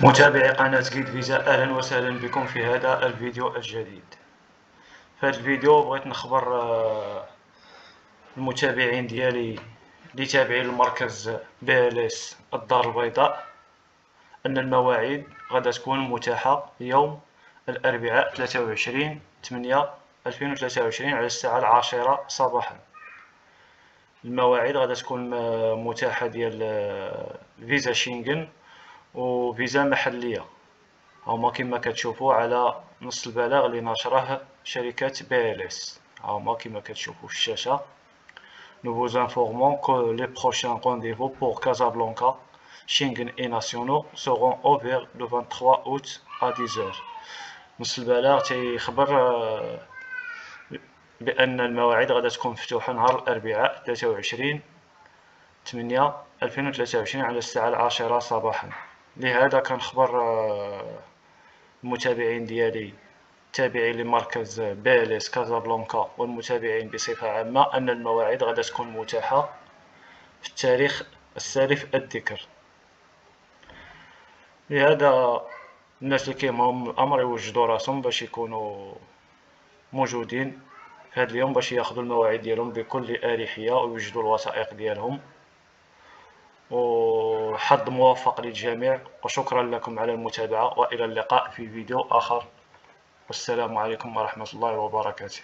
متابعي قناة جيد فيزا، أهلا وسهلا بكم في هذا الفيديو الجديد. في هذا الفيديو بغيت نخبر المتابعين ديالي اللي تابعين المركز BLS الدار البيضاء أن المواعيد غادا تكون متاحة يوم الأربعاء 23/8/2023 على الساعة 10 صباحا. المواعيد غادا تكون متاحة ديال فيزا شينغن وفيزا محلية، هما كما كتشوفوا على نص البلاغ اللي نشره شركة BLS. هما كما كتشوفوا في الشاشة. Nous vous informons que les prochains rendez-vous pour Casablanca, Schengen et nationaux seront ouverts le 23 août à 10 heures. نص البلاغ تيخبر بأن المواعيد غادا تكون مفتوحة نهار الأربعاء 23/8/2023 على الساعة 10 صباحا. لهذا كنخبر المتابعين ديالي التابعين لمركز BLS كازابلانكا والمتابعين بصفة عامة أن المواعيد غادا تكون متاحة في التاريخ السالف الذكر. لهذا الناس اللي كيهمهم الأمر يوجدوا راسهم باش يكونوا موجودين في هذا اليوم باش ياخذوا المواعيد ديالهم بكل أريحية ويوجدوا الوثائق ديالهم. وحظ موفق للجميع، وشكرا لكم على المتابعة، وإلى اللقاء في فيديو آخر، والسلام عليكم ورحمة الله وبركاته.